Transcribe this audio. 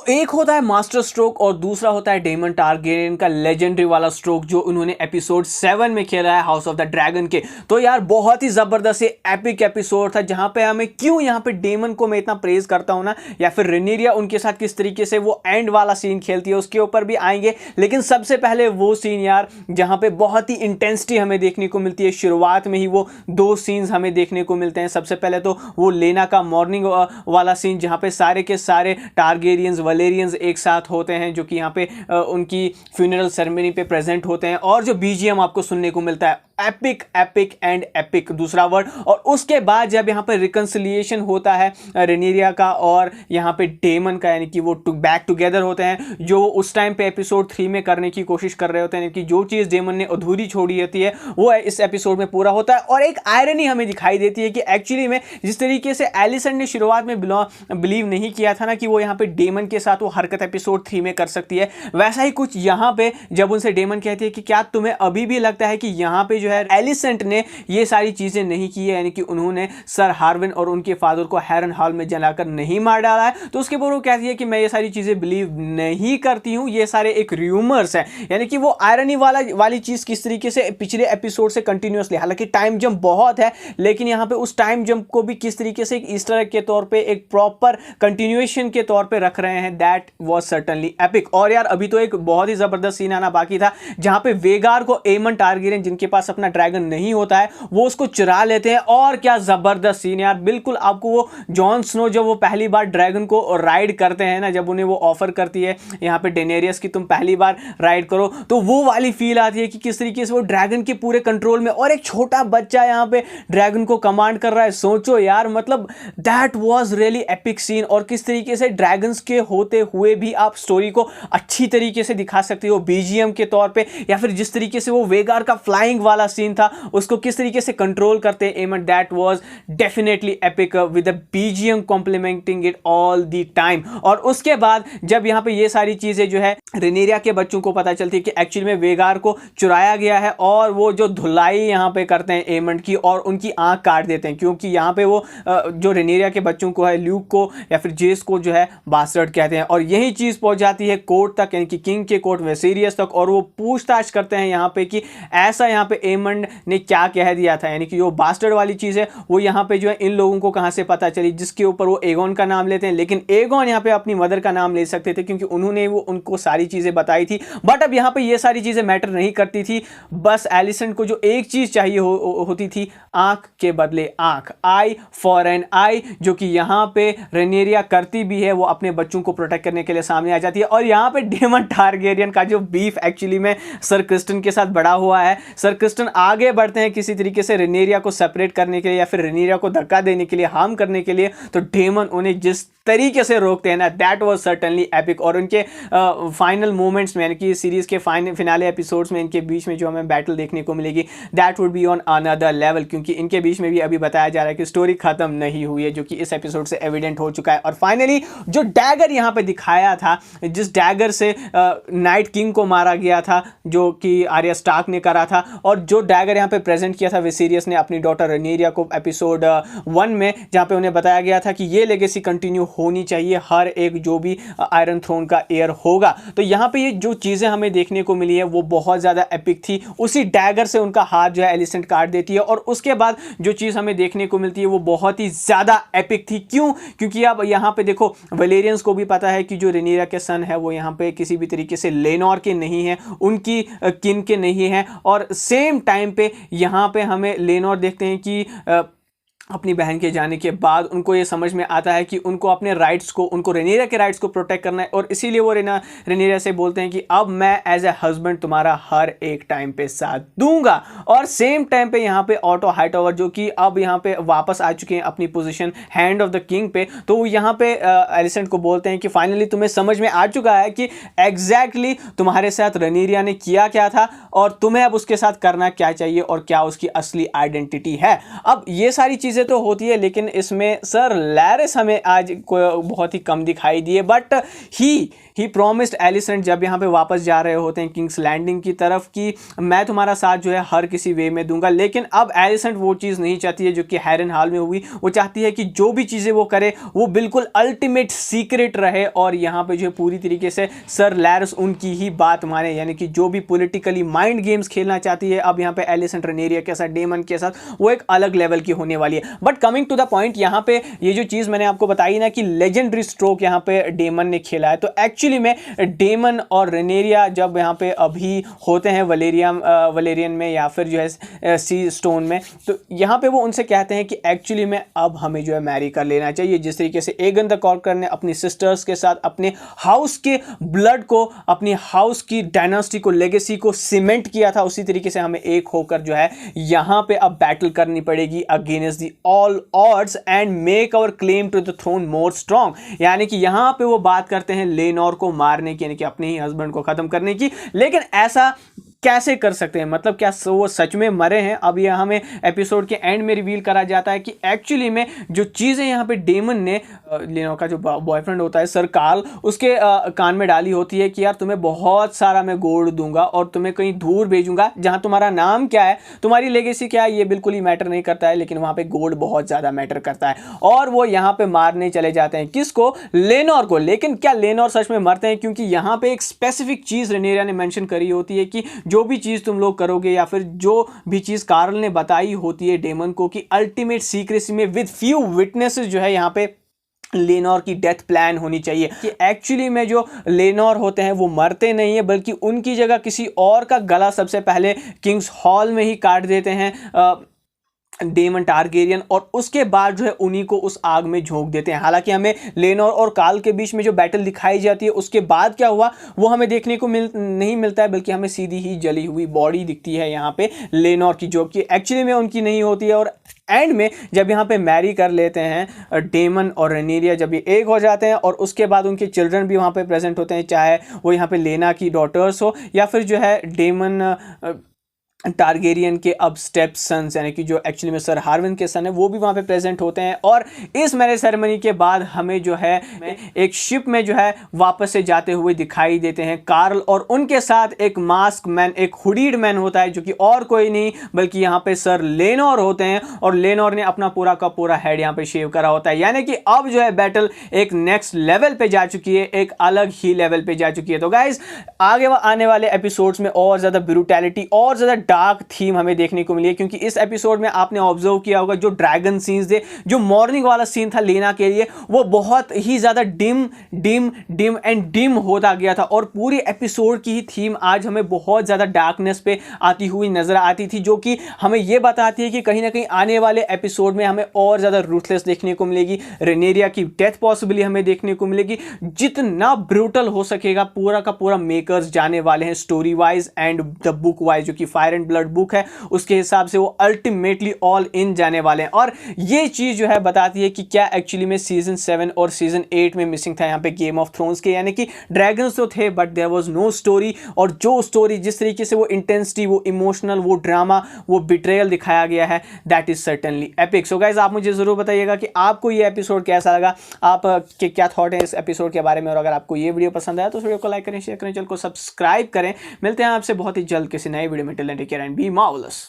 एक होता है मास्टर स्ट्रोक और दूसरा होता है डेमन टारगेरियन का लेजेंडरी वाला स्ट्रोक जो उन्होंने एपिसोड 7 में खेला है हाउस ऑफ द ड्रैगन के। तो यार बहुत ही जबरदस्त एपिक एपिसोड था जहां पे हमें क्यों यहां पे डेमन को मैं इतना प्रेज करता हूं ना, या फिर रेनेरिया उनके साथ किस तरीके से वो एंड वाला सीन खेलती है उसके ऊपर भी आएंगे। लेकिन सबसे पहले वो सीन यार जहां पे बहुत ही इंटेंसिटी हमें देखने को मिलती है। शुरुआत में ही वो दो सीन्स हमें देखने को मिलते हैं। सबसे पहले तो वो लेना का मॉर्निंग वाला सीन जहां पे सारे के सारे टारगेरियंस वलेरियंस एक साथ होते हैं जो कि यहाँ पे उनकी फ्यूनरल सेरेमनी पे प्रेजेंट होते हैं, और जो बीजीएम आपको सुनने को मिलता है एपिक एपिक एंड एपिक दूसरा वर्ड। और उसके बाद जब यहाँ पे रिकंसिलिएशन होता है रेनेरिया का और यहाँ पे डेमन का, यानी कि वो बैक टुगेदर होते हैं जो उस टाइम पे एपिसोड 3 में करने की कोशिश कर रहे होते हैं, कि जो चीज़ डेमन ने अधूरी छोड़ी होती है वो इस एपिसोड में पूरा होता है। और एक आयरनी हमें दिखाई देती है कि एक्चुअली में जिस तरीके से एलिसन ने शुरुआत में बिलीव नहीं किया था ना कि वो यहाँ पे डेमन के साथ वो हरकत एपिसोड 3 में कर सकती है, वैसा ही कुछ यहाँ पे जब उनसे डेमन कहती है कि क्या तुम्हें अभी भी लगता है कि यहाँ पे जो है एलिसेंट ने ये सारी चीजें नहीं की है, यानी कि उन्होंने सर हार्विन और उनके फादर को हैरन हॉल में जलाकर नहीं मार डाला है। तो उसके बाद वो कहती है कि मैं ये सारी चीजें बिलीव नहीं करती हूँ, ये सारे एक र्यूमर्स हैं। यानी कि वो आयरनी वाली चीज किस तरीके से पिछले एपिसोड से कंटिन्यूअसली, हालांकि टाइम जंप बहुत है लेकिन यहाँ पे उस टाइम जंप को भी किस तरीके से एक ईस्टर एग के तौर पे एक प्रॉपर कंटिन्यूएशन के तौर पे रख रहे हैं, दैट वाज सर्टेनली एपिक। और यार अभी तो एक बहुत ही जबरदस्त सीन आना बाकी था जहां पे वेगार को एमन टारगेरियन जिनके पास अपना ड्रैगन नहीं होता है वो उसको चुरा लेते हैं। और क्या जबरदस्त सीन यार, बिल्कुल आपको वो जॉन स्नो जब वो पहली बार ड्रैगन को राइड करते हैं ना, जब उन्हें वो ऑफर करती है यहाँ पे डेनेरियस की तुम पहली बार राइड करो, तो वो वाली फील आती है कि किस तरीके से वो ड्रैगन के पूरे कंट्रोल में और एक छोटा बच्चा यहाँ पे ड्रैगन को कमांड कर रहा है। सोचो यार, मतलब that was really epic scene. और किस तरीके से ड्रैगन्स के होते हुए भी आप स्टोरी को अच्छी तरीके से दिखा सकते हो बीजीएम के तौर पे, या फिर जिस तरीके से वो वेगार का फ्लाइंग वाला सीन था उसको किस तरीके से कंट्रोल करते हैं Aemond, that was definitely epic with the BGM complementing it all the time. और उसके बाद जब यहाँ पे ये सारी चीजें जो है रेनेरिया के बच्चों को पता चलती है कि एक्चुअली में वेगार को चुराया गया है, और वो जो धुलाई यहाँ पे करते हैं एमंड की और उनकी आंख काट देते हैं, क्योंकि यहाँ पे वो जो रेनेरिया के बच्चों को है ल्यूक को या फिर जेस को जो है बास्टर्ड कहते हैं। और यही चीज पहुंच जाती है कोर्ट तक, यानी कि किंग के कोर्ट वेसेरियस तक, और वो पूछताछ करते हैं यहाँ पे कि ऐसा यहाँ पे एमंड ने क्या कह दिया था, यानी कि जो बास्टर्ड वाली चीज है वो यहाँ पे जो है इन लोगों को कहां से पता चली, जिसके ऊपर वो एगोन का नाम लेते हैं। लेकिन एगोन यहाँ पे अपनी मदर का नाम ले सकते थे क्योंकि उन्होंने वो उनको सारी चीजें बताई थी। बट अब यहाँ पे ये सारी चीजें मैटर नहीं करती थी, बस एलिसेंट को जो एक चीज चाहिए होती थी, आंख के बदले आंख, आई फॉर एन आई, जो कि यहाँ पे रेनेरिया करती भी है। वो अपने बच्चों को प्रोटेक्ट करने के लिए सामने आ जाती है। और यहाँ पे डेमन टारगेरियन का जो बीफ एक्चुअली में सर क्रिस्टन के साथ बढ़ा हुआ है, सर क्रिस्टन आगे बढ़ते हैं किसी तरीके से रेनेरिया को सेपरेट करने के लिए या फिर रेनेरिया को धक्का देने के लिए, हार्म करने के लिए, तो डेमन उन्हें जिस तरीके से रोकते हैं ना, दैट वाज सर्टेनली एपिक। और उनके फाइनल मोमेंट्स में, यानी कि सीरीज के फिनाले एपिसोड्स में इनके बीच में जो हमें बैटल देखने को मिलेगी, that would be on another level, क्योंकि इनके बीच में भी अभी बताया जा रहा है कि स्टोरी खत्म नहीं हुई है, जो कि इस एपिसोड से एविडेंट हो चुका है। और फाइनली जो डैगर यहाँ पे दिखाया था, जिस डैगर से नाइट किंग को मारा गया था, जो कि आर्या स्टार्क ने करा था, और जो डैगर यहाँ पे प्रेजेंट किया था विसेरियस ने अपनी डॉटर रेनेरिया को एपिसोड 1 में, जहाँ पे उन्हें बताया गया था कि ये लेगेसी कंटिन्यू होनी चाहिए हर एक जो भी आयरन थ्रोन का एयर होगा। तो यहाँ पे ये जो चीजें हमें देखने को मिली है वो बहुत ज्यादा एपिक थी। उसी डैगर से उनका हाथ जो है एलिसेंट काट देती है, और उसके बाद जो चीज हमें देखने को मिलती है वो बहुत ही ज्यादा एपिक थी। क्यों? क्योंकि अब यहाँ पे देखो वलेरियंस को भी पता है कि जो रेनेरिया के सन है वो यहाँ पे किसी भी तरीके से लेनोर के नहीं है, उनकी किन के नहीं है। और सेम टाइम पे यहाँ पे हमें लेनोर देखते हैं कि अपनी बहन के जाने के बाद उनको ये समझ में आता है कि उनको अपने राइट्स को, उनको रेनेरिया के राइट्स को प्रोटेक्ट करना है, और इसीलिए वो रेनेरिया से बोलते हैं कि अब मैं एज ए हस्बैंड तुम्हारा हर एक टाइम पे साथ दूंगा। और सेम टाइम पे यहाँ पे ऑटो हाइटओवर जो कि अब यहाँ पे वापस आ चुके हैं अपनी position hand of the king पे, तो वो यहाँ पे एलिसेंट को बोलते हैं कि फाइनली तुम्हें समझ में आ चुका है कि एग्जैक्टली तुम्हारे साथ रेनेरिया ने किया क्या था और तुम्हें अब उसके साथ करना क्या चाहिए और क्या उसकी असली आइडेंटिटी है। अब ये सारी चीजें तो होती है, लेकिन इसमें सर लैरिस हमें आज बहुत ही कम दिखाई दिए, but he he promised Alicent जब यहाँ पे वापस जा रहे होते हैं किंग्स लैंडिंग की तरफ कि मैं तुम्हारा साथ जो है हर किसी वे में दूंगा, लेकिन अब एलिसेंट वो चीज़ नहीं चाहती है जो कि हैरनहाल में हुई। वो चाहती है कि जो भी चीज़ें वो करे वो बिल्कुल अल्टीमेट सीक्रेट रहे और यहाँ पे जो है पूरी तरीके से सर लैरस उनकी ही बात माने, यानी कि जो भी पॉलिटिकली माइंड गेम्स खेलना चाहती है अब यहाँ पे एलिसेंट रेनेरिया के साथ, डेमन के साथ, वो एक अलग लेवल की होने वाली है। But coming to the point, यहाँ पे ये जो चीज़ मैंने आपको बताई ना कि लेजेंडरी स्ट्रोक यहाँ पे डेमन ने खेला है, तो एक्चुअली में डेमन और रेनेरिया जब यहाँ पे अभी होते हैं वलेरियन में या फिर जो है सी स्टोन में, तो यहाँ पे वो उनसे कहते हैं कि एक्चुअली में अब हमें जो है मैरी कर लेना चाहिए। जिस तरीके से एगन द कॉन्करर ने अपनी सिस्टर्स के साथ अपने हाउस के ब्लड को, अपनी हाउस की डायनास्टी को, लेगेसी को सीमेंट किया था, उसी तरीके से हमें एक होकर जो है यहाँ पे अब बैटल करनी पड़ेगी against the all odds and make our claim to the throne more strong. यानी कि यहाँ पे वो बात करते हैं लेनोर को मारने की, यानी कि अपने ही हस्बैंड को खत्म करने की, लेकिन ऐसा कैसे कर सकते हैं? मतलब क्या वो सच में मरे हैं? अब यह हमें एपिसोड के एंड में रिवील करा जाता है कि एक्चुअली में जो चीज़ें यहाँ पे डेमन ने लेनो का जो बॉयफ्रेंड होता है सर कार्ल, उसके कान में डाली होती है कि यार तुम्हें बहुत सारा मैं गोल्ड दूंगा और तुम्हें कहीं दूर भेजूंगा जहाँ तुम्हारा नाम क्या है, तुम्हारी लेगेसी क्या है, ये बिल्कुल ही मैटर नहीं करता है, लेकिन वहाँ पे गोल्ड बहुत ज़्यादा मैटर करता है। और वो यहाँ पे मारने चले जाते हैं किसको? लेनोर को। लेकिन क्या लेनोर सच में मरते हैं? क्योंकि यहाँ पे एक स्पेसिफिक चीज़ रेनेरिया ने मेंशन करी होती है कि जो भी चीज़ तुम लोग करोगे या फिर जो भी चीज़ कार्ल ने बताई होती है डेमन को कि अल्टीमेट सीक्रेसी में विद फ्यू विटनेसेस जो है यहाँ पे लेनोर की डेथ प्लान होनी चाहिए, कि एक्चुअली में जो लेनोर होते हैं वो मरते नहीं है बल्कि उनकी जगह किसी और का गला सबसे पहले किंग्स हॉल में ही काट देते हैं डेमन टारगेरियन, और उसके बाद जो है उन्हीं को उस आग में झोंक देते हैं। हालांकि हमें लेनोर और कार्ल के बीच में जो बैटल दिखाई जाती है उसके बाद क्या हुआ वो हमें देखने को नहीं मिलता है, बल्कि हमें सीधी ही जली हुई बॉडी दिखती है यहाँ पे लेनोर की, जो कि एक्चुअली में उनकी नहीं होती है। और एंड में जब यहाँ पे मैरी कर लेते हैं डेमन और रेनेरिया, जब ये एक हो जाते हैं और उसके बाद उनके चिल्ड्रन भी वहाँ पे प्रेजेंट होते हैं, चाहे वो यहाँ पे लेना की डॉटर्स हो या फिर जो है डेमन टारगेरियन के अब स्टेप सन्स, यानी कि जो एक्चुअली में सर हार्विन के सन है, वो भी वहाँ पे प्रेजेंट होते हैं। और इस मैरिज सेरेमनी के बाद हमें जो है एक शिप में जो है वापस से जाते हुए दिखाई देते हैं कार्ल, और उनके साथ एक मास्क मैन, एक हुडीड मैन होता है जो कि और कोई नहीं बल्कि यहाँ पे सर लेनोर होते हैं, और लेनोर ने अपना पूरा का पूरा हेड यहाँ पे शेव करा होता है। यानी कि अब जो है बैटल एक नेक्स्ट लेवल पे जा चुकी है, एक अलग ही लेवल पे जा चुकी है। तो गाइज आगे आने वाले एपिसोड्स में और ज़्यादा ब्रूटैलिटी, और ज़्यादा डार्क थीम हमें देखने को मिली है, क्योंकि इस एपिसोड में आपने ऑब्जर्व किया होगा जो ड्रैगन सीन्स थे, जो मॉर्निंग वाला सीन था लेना के लिए, वो बहुत ही ज़्यादा डिम होता गया था, और पूरी एपिसोड की ही थीम आज हमें बहुत ज़्यादा डार्कनेस पे आती हुई नजर आती थी, जो कि हमें यह बताती है कि कहीं ना कहीं आने वाले एपिसोड में हमें और ज़्यादा रूथलेस देखने को मिलेगी, रेनेरिया की डेथ पॉसिबली हमें देखने को मिलेगी। जितना ब्रूटल हो सकेगा पूरा का पूरा मेकर्स जाने वाले हैं story wise and the book wise, जो कि फायर एंड ब्लड बुक है, उसके हिसाब से वो अल्टीमेटली ऑल इन जाने वाले हैं। और ये चीज जो है बताती है कि क्या एक्चुअली में सीजन 7 और सीजन 8 में मिसिंग था यहाँ पे गेम ऑफ थ्रोन्स के, यानी कि ड्रैगन्स तो थे but there was no story. और जो स्टोरी, जिस तरीके से वो इंटेंसिटी, वो इमोशनल, वो ड्रामा, वो बिट्रेयल दिखाया गया है, that is certainly epic. So guys आप मुझे जरूर बताइएगा कि आपको ये एपिसोड कैसा लगा, आप के क्या थॉट है इस एपिसोड के बारे में, और अगर आपको ये वीडियो पसंद आया तो इस वीडियो को लाइक करें, शेयर करें, चैनल को सब्सक्राइब करें। मिलते हैं आपसे बहुत ही जल्द किसी नए वीडियो में। Till then take care and be marvellous.